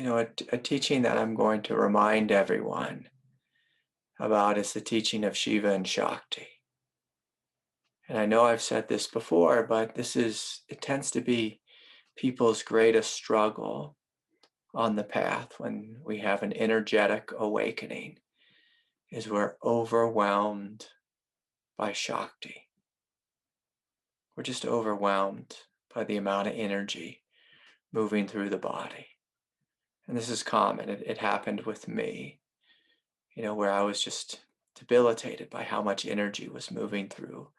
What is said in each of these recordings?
a teaching that I'm going to remind everyone about is the teaching of Shiva and Shakti. And I know I've said this before, but it tends to be people's greatest struggle on the path when we have an energetic awakening, is we're overwhelmed by Shakti. We're just overwhelmed by the amount of energy moving through the body. And this is common. It happened with me, where I was just debilitated by how much energy was moving through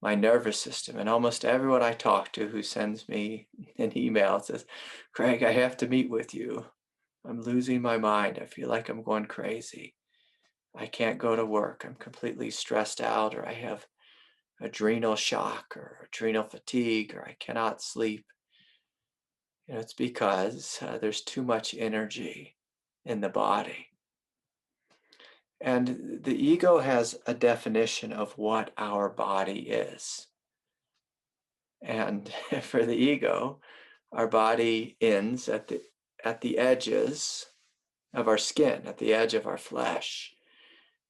my nervous system. And almost everyone I talk to who sends me an email says, Craig, I have to meet with you. I'm losing my mind. I feel like I'm going crazy. I can't go to work. I'm completely stressed out, or I have adrenal shock or adrenal fatigue, or I cannot sleep. It's because there's too much energy in the body. And the ego has a definition of what our body is. And for the ego, our body ends at the edges of our skin, at the edge of our flesh.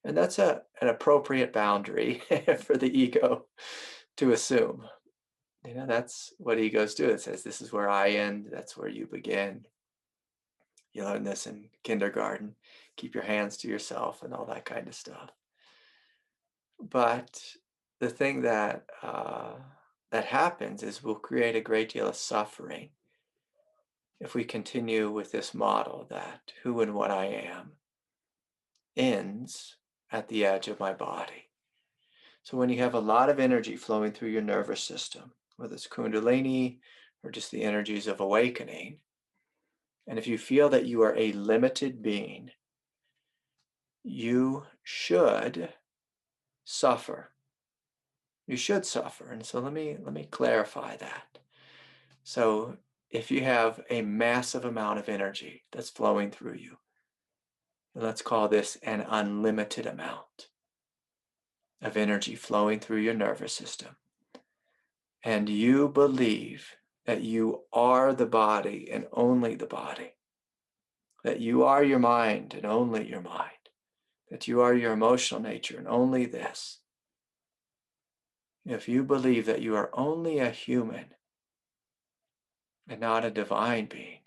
And that's an appropriate boundary for the ego to assume. That's what egos do. It says, this is where I end, that's where you begin. You learn this in kindergarten. Keep your hands to yourself and all that kind of stuff. But the thing that happens is we'll create a great deal of suffering if we continue with this model that who and what I am ends at the edge of my body. So when you have a lot of energy flowing through your nervous system, whether it's Kundalini or just the energies of awakening, and if you feel that you are a limited being, you should suffer. You should suffer. And so let me clarify that. So if you have a massive amount of energy that's flowing through you, let's call this an unlimited amount of energy flowing through your nervous system, and you believe that you are the body and only the body, that you are your mind and only your mind, that you are your emotional nature and only this. If you believe that you are only a human and not a divine being,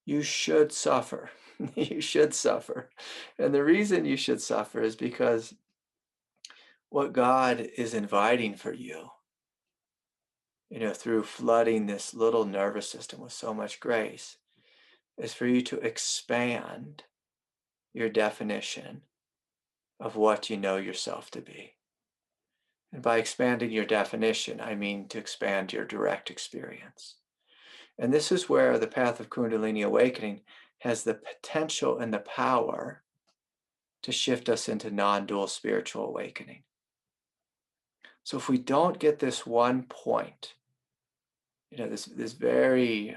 you should suffer. You should suffer. And the reason you should suffer is because what God is inviting for you, through flooding this little nervous system with so much grace, is for you to expand your definition of what you know yourself to be. And by expanding your definition, I mean to expand your direct experience. And this is where the path of Kundalini awakening has the potential and the power to shift us into non-dual spiritual awakening. So if we don't get this one point, this very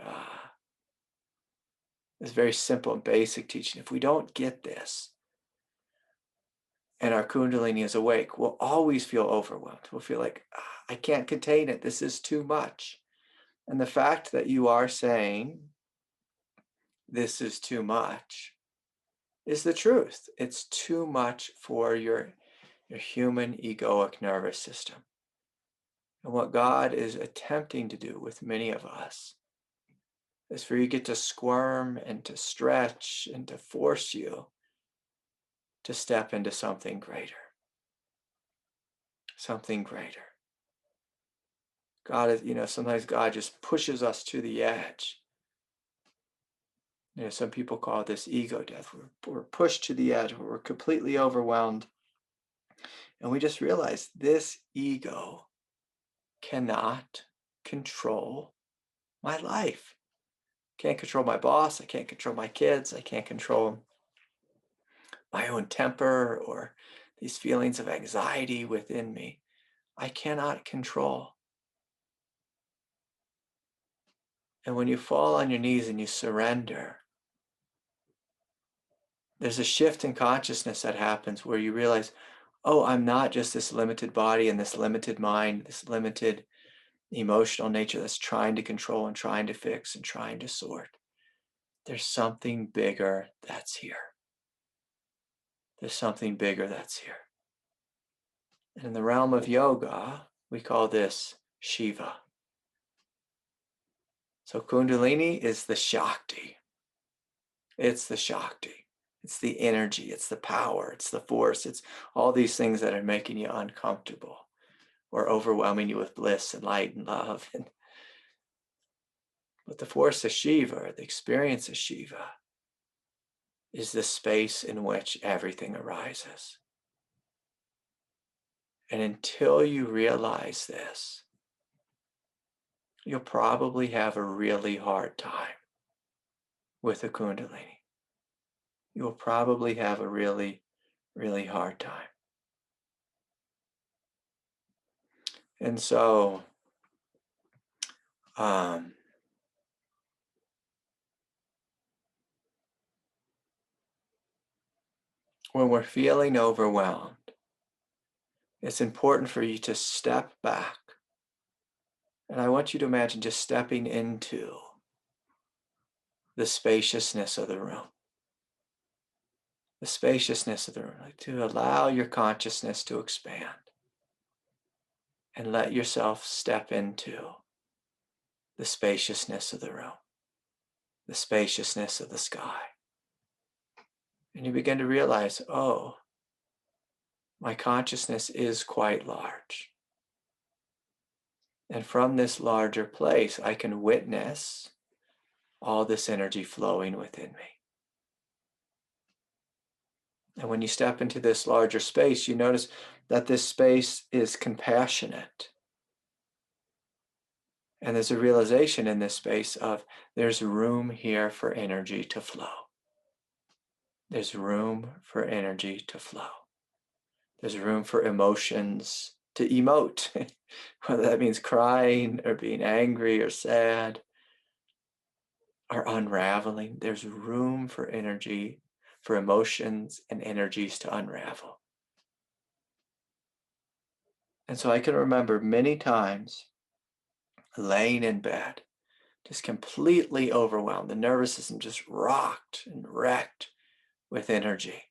simple and basic teaching, if we don't get this, and our Kundalini is awake, we'll always feel overwhelmed. We'll feel like, I can't contain it. This is too much. And the fact that you are saying this is too much is the truth. It's too much for your human egoic nervous system. And what God is attempting to do with many of us is for you to get to squirm and to stretch and to force you to step into something greater. Something greater. God is, sometimes God just pushes us to the edge. Some people call this ego death. We're pushed to the edge where we're completely overwhelmed. And we just realize this ego cannot control my life. Can't control my boss. I can't control my kids. I can't control my own temper or these feelings of anxiety within me. I cannot control. And when you fall on your knees and you surrender, there's a shift in consciousness that happens where you realize, oh, I'm not just this limited body and this limited mind, this limited emotional nature that's trying to control and trying to fix and trying to sort. there's something bigger that's here. There's something bigger that's here. And in the realm of yoga, we call this Shiva. So Kundalini is the Shakti. It's the Shakti. It's the energy. It's the power. It's the force. It's all these things that are making you uncomfortable or overwhelming you with bliss and light and love. But the force of Shiva, the experience of Shiva, is the space in which everything arises. And until you realize this, you'll probably have a really hard time with the Kundalini. You'll probably have a really, really hard time. And so, when we're feeling overwhelmed, it's important for you to step back. And I want you to imagine just stepping into the spaciousness of the room. The spaciousness of the room, like to allow your consciousness to expand and let yourself step into the spaciousness of the room, the spaciousness of the sky. And you begin to realize, oh, my consciousness is quite large. And from this larger place, I can witness all this energy flowing within me. And when you step into this larger space, you notice that this space is compassionate. And there's a realization in this space of there's room here for energy to flow. There's room for energy to flow. There's room for emotions to emote, whether that means crying or being angry or sad or unraveling. There's room for energy, for emotions and energies to unravel. And so I can remember many times laying in bed, just completely overwhelmed, the nervous system just rocked and wrecked with energy,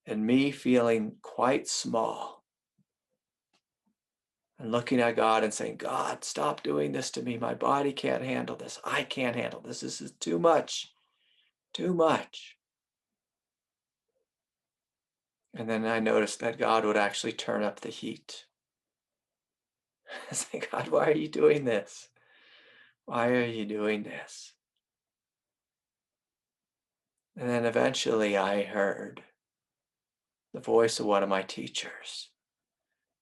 and me feeling quite small and looking at God and saying, God, stop doing this to me. My body can't handle this. I can't handle this. This is too much, too much. And then I noticed that God would actually turn up the heat. I say, God, why are you doing this? Why are you doing this? And then eventually I heard the voice of one of my teachers,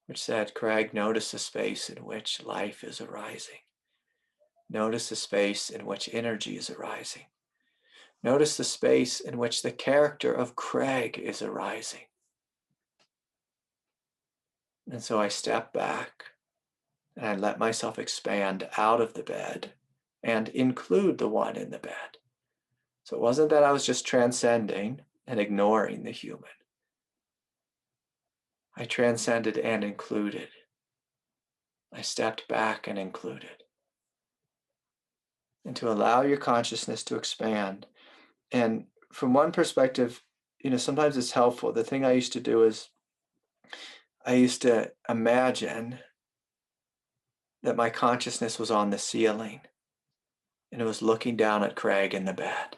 which said, Craig, notice the space in which life is arising. Notice the space in which energy is arising. Notice the space in which the character of Craig is arising. And so I stepped back and I let myself expand out of the bed and include the one in the bed. So it wasn't that I was just transcending and ignoring the human. I transcended and included. I stepped back and included. And to allow your consciousness to expand. And from one perspective, sometimes it's helpful. The thing I used to do is I used to imagine that my consciousness was on the ceiling and it was looking down at Craig in the bed.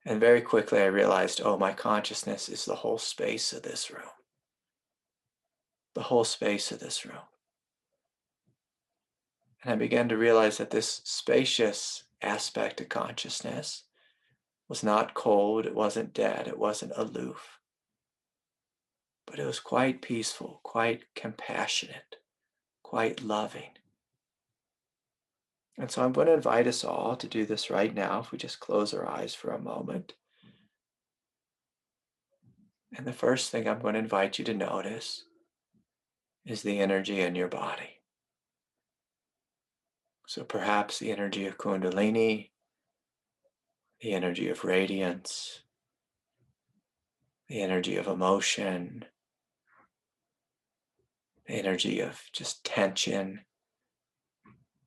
And very quickly I realized, oh, my consciousness is the whole space of this room. The whole space of this room. And I began to realize that this spacious aspect of consciousness was not cold, it wasn't dead, it wasn't aloof. But it was quite peaceful, quite compassionate, quite loving. And so I'm going to invite us all to do this right now, if we just close our eyes for a moment. And the first thing I'm going to invite you to notice is the energy in your body. So perhaps the energy of Kundalini, the energy of radiance, the energy of emotion, the energy of just tension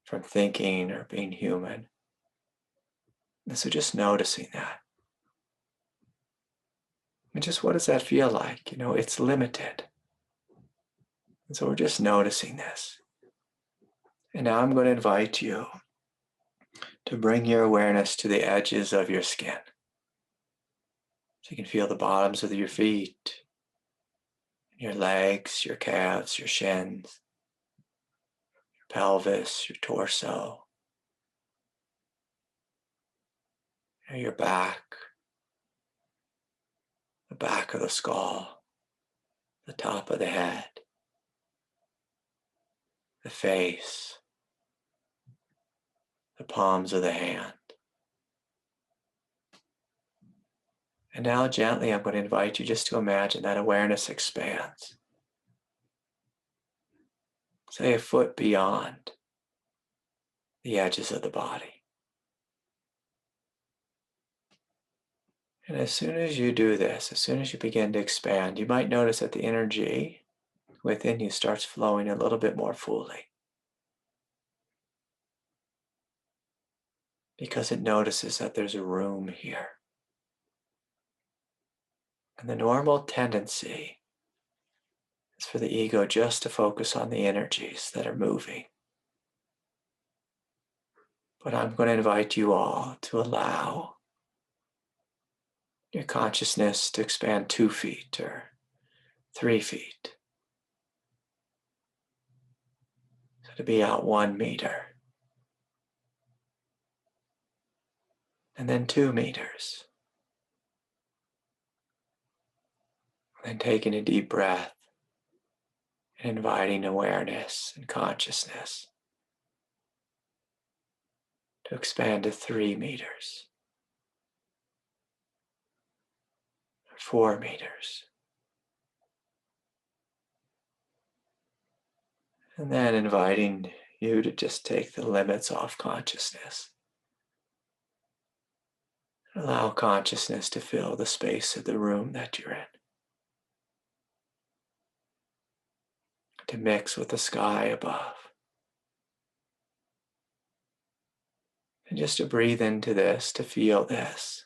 from thinking or being human. And so just noticing that. And just what does that feel like? It's limited. And so we're just noticing this. And now I'm going to invite you to bring your awareness to the edges of your skin. So you can feel the bottoms of your feet, your legs, your calves, your shins, your pelvis, your torso, your back, the back of the skull, the top of the head, the face, the palms of the hand. And now gently I'm going to invite you just to imagine that awareness expands. Say a foot beyond the edges of the body. And as soon as you do this, as soon as you begin to expand, you might notice that the energy within you starts flowing a little bit more fully. Because it notices that there's a room here. And the normal tendency is for the ego just to focus on the energies that are moving. But I'm going to invite you all to allow your consciousness to expand 2 feet or 3 feet. So to be out 1 meter. And then 2 meters. And then taking a deep breath and inviting awareness and consciousness to expand to 3 meters, 4 meters. And then inviting you to just take the limits off consciousness. Allow consciousness to fill the space of the room that you're in. To mix with the sky above. And just to breathe into this, to feel this.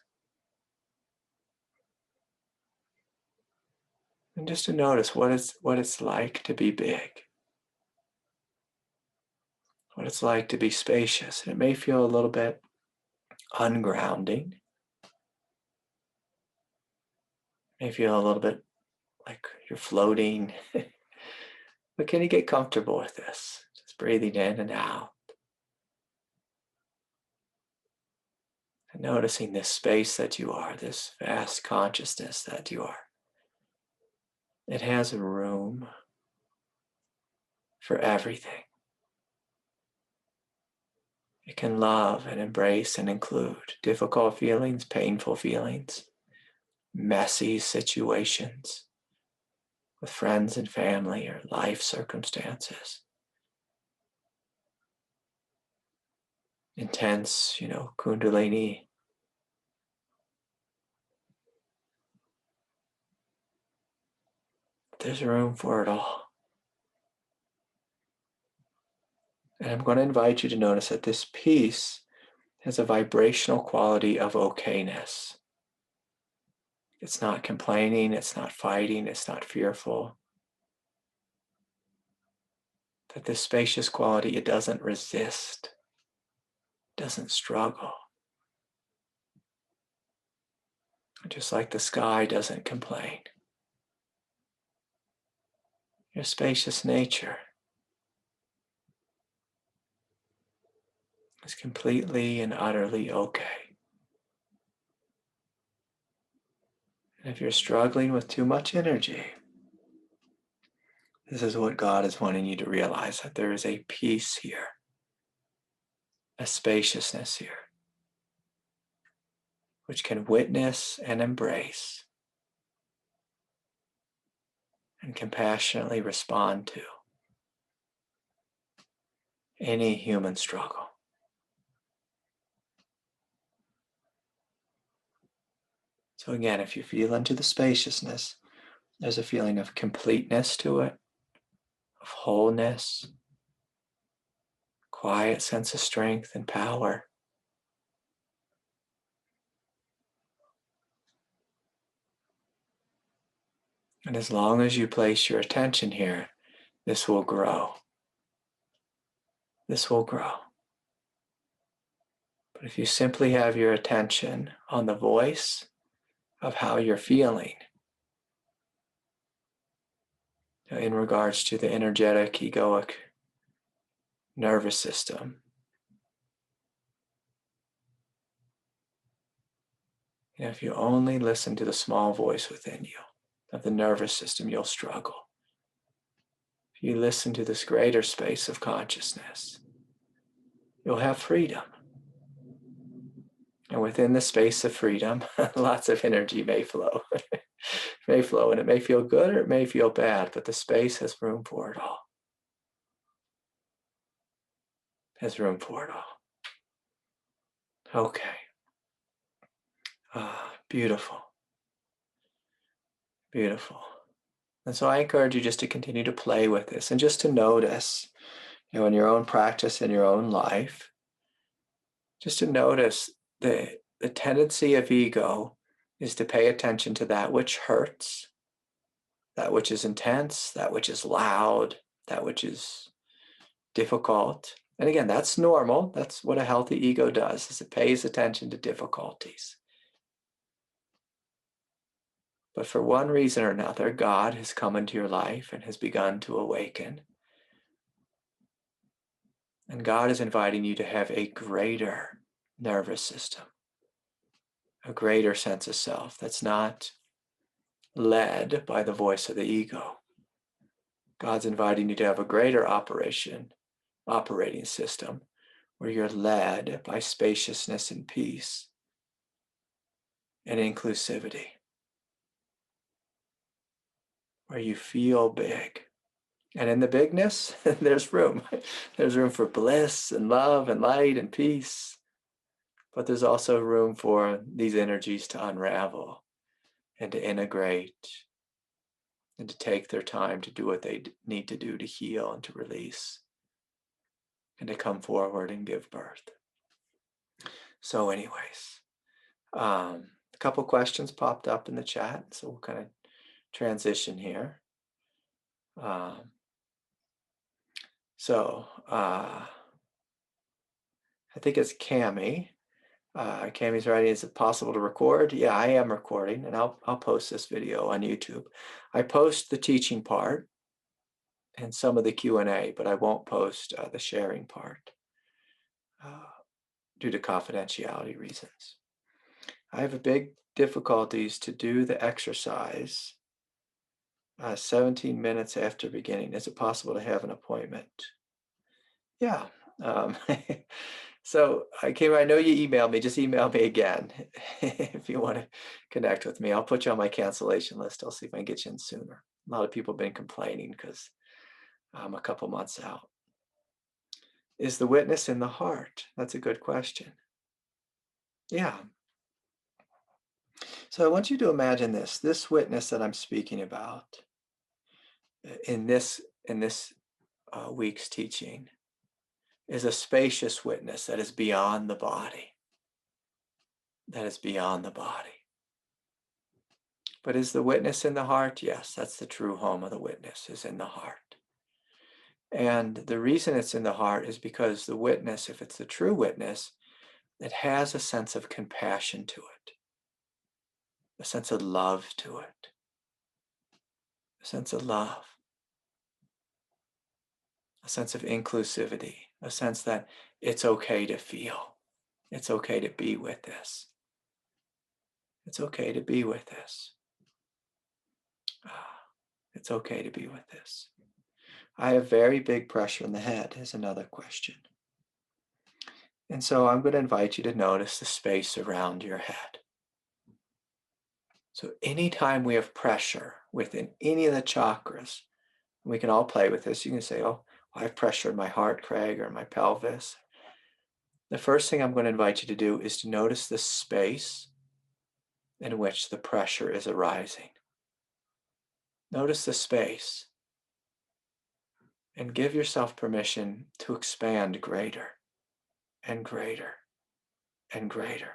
And just to notice what it's like to be big. What it's like to be spacious. And it may feel a little bit ungrounding. It may feel a little bit like you're floating. But can you get comfortable with this? Just breathing in and out. And noticing this space that you are, this vast consciousness that you are. It has a room for everything. It can love and embrace and include difficult feelings, painful feelings, messy situations with friends and family or life circumstances. Intense, Kundalini. There's room for it all. And I'm going to invite you to notice that this piece has a vibrational quality of okayness. It's not complaining, it's not fighting, it's not fearful. That this spacious quality, it doesn't resist, doesn't struggle. Just like the sky doesn't complain. Your spacious nature is completely and utterly okay. And if you're struggling with too much energy, this is what God is wanting you to realize, that there is a peace here, a spaciousness here, which can witness and embrace and compassionately respond to any human struggle. So again, if you feel into the spaciousness, there's a feeling of completeness to it, of wholeness, quiet sense of strength and power. And as long as you place your attention here, this will grow. This will grow. But if you simply have your attention on the voice of how you're feeling in regards to the energetic, egoic nervous system, if you only listen to the small voice within you of the nervous system, you'll struggle. If you listen to this greater space of consciousness, you'll have freedom. And within the space of freedom, lots of energy may flow. May flow, and it may feel good or it may feel bad, but the space has room for it all. Has room for it all. Okay. Beautiful. Beautiful. And so I encourage you just to continue to play with this and just to notice, in your own practice, in your own life, just to notice the tendency of ego is to pay attention to that which hurts, that which is intense, that which is loud, that which is difficult. And again, that's normal. That's what a healthy ego does, is it pays attention to difficulties. But for one reason or another, God has come into your life and has begun to awaken. And God is inviting you to have a greater nervous system, a greater sense of self that's not led by the voice of the ego. God's inviting you to have a greater operating system where you're led by spaciousness and peace and inclusivity, where you feel big. And in the bigness, there's room. There's room for bliss and love and light and peace. But there's also room for these energies to unravel and to integrate and to take their time to do what they need to do to heal and to release and to come forward and give birth. So anyways, a couple questions popped up in the chat, so we'll kind of transition here. I think it's Cami. Cami's writing, is it possible to record? Yeah, I am recording, and I'll post this video on YouTube. I post the teaching part and some of the Q&A, but I won't post the sharing part due to confidentiality reasons. I have a big difficulties to do the exercise 17 minutes after beginning. Is it possible to have an appointment? Yeah. So I know you emailed me. Just email me again if you want to connect with me. I'll put you on my cancellation list. I'll see if I can get you in sooner. A lot of people have been complaining because I'm a couple months out. Is the witness in the heart? That's a good question. Yeah. So I want you to imagine this witness that I'm speaking about in this week's teaching is a spacious witness that is beyond the body. That is beyond the body. But is the witness in the heart? Yes, that's the true home of the witness, is in the heart. And the reason it's in the heart is because the witness, if it's the true witness, it has a sense of compassion to it, a sense of love to it, a sense of love, a sense of inclusivity, a sense that it's okay to feel, it's okay to be with this. It's okay to be with this. It's okay to be with this. I have very big pressure in the head is another question. And so I'm going to invite you to notice the space around your head. So anytime we have pressure within any of the chakras, we can all play with this. You can say, oh, I have pressure in my heart, Craig, or my pelvis. The first thing I'm going to invite you to do is to notice the space in which the pressure is arising. Notice the space and give yourself permission to expand greater and greater and greater.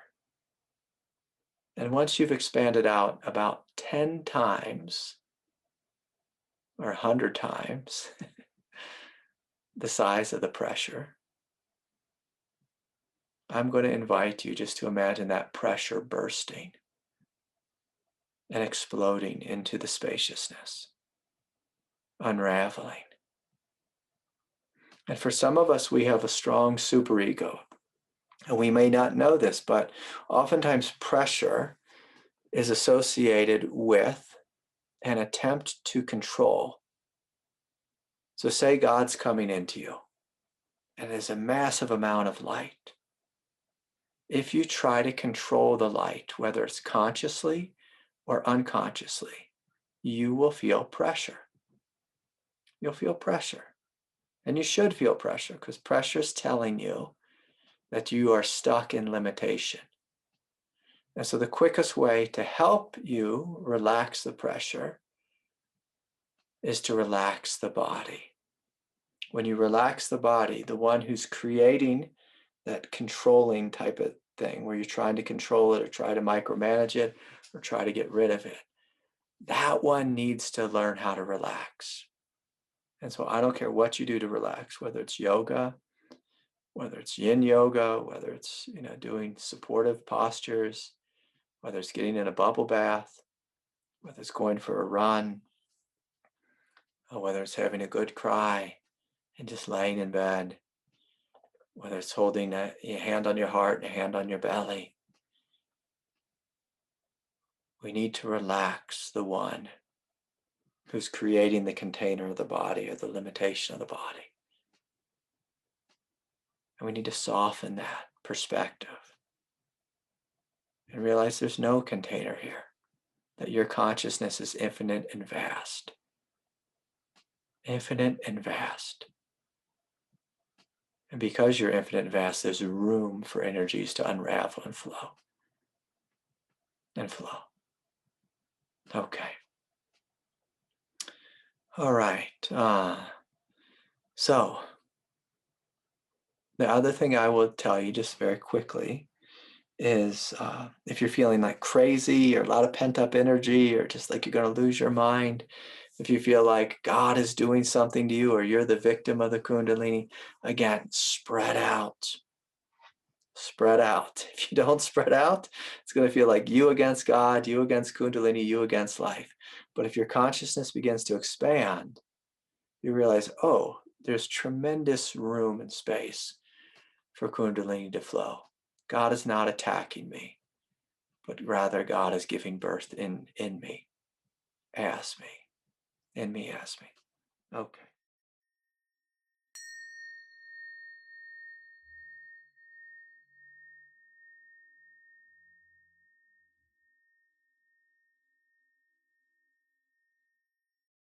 And once you've expanded out about 10 times, or 100 times the size of the pressure, I'm going to invite you just to imagine that pressure bursting and exploding into the spaciousness, unraveling. And for some of us, we have a strong superego. And we may not know this, but oftentimes pressure is associated with an attempt to control. So say God's coming into you, and there's a massive amount of light. If you try to control the light, whether it's consciously or unconsciously, you will feel pressure. You'll feel pressure. And you should feel pressure, because pressure is telling you that you are stuck in limitation. And so the quickest way to help you relax the pressure is to relax the body. When you relax the body, the one who's creating that controlling type of thing, where you're trying to control it or try to micromanage it or try to get rid of it, that one needs to learn how to relax. And so I don't care what you do to relax, whether it's yoga, whether it's yin yoga, whether it's doing supportive postures, whether it's getting in a bubble bath, whether it's going for a run, or whether it's having a good cry and just laying in bed, whether it's holding a hand on your heart and a hand on your belly. We need to relax the one who's creating the container of the body or the limitation of the body. And we need to soften that perspective and realize there's no container here, that your consciousness is infinite and vast. Infinite and vast. And because you're infinite and vast, there's room for energies to unravel and flow. And flow. Okay. All right. So, the other thing I will tell you just very quickly is if you're feeling like crazy or a lot of pent-up energy or just like you're going to lose your mind, if you feel like God is doing something to you or you're the victim of the Kundalini, again, spread out. Spread out. If you don't spread out, it's going to feel like you against God, you against Kundalini, you against life. But if your consciousness begins to expand, you realize, oh, there's tremendous room and space for Kundalini to flow. God is not attacking me, but rather God is giving birth in me, as me, in me, as me. Okay.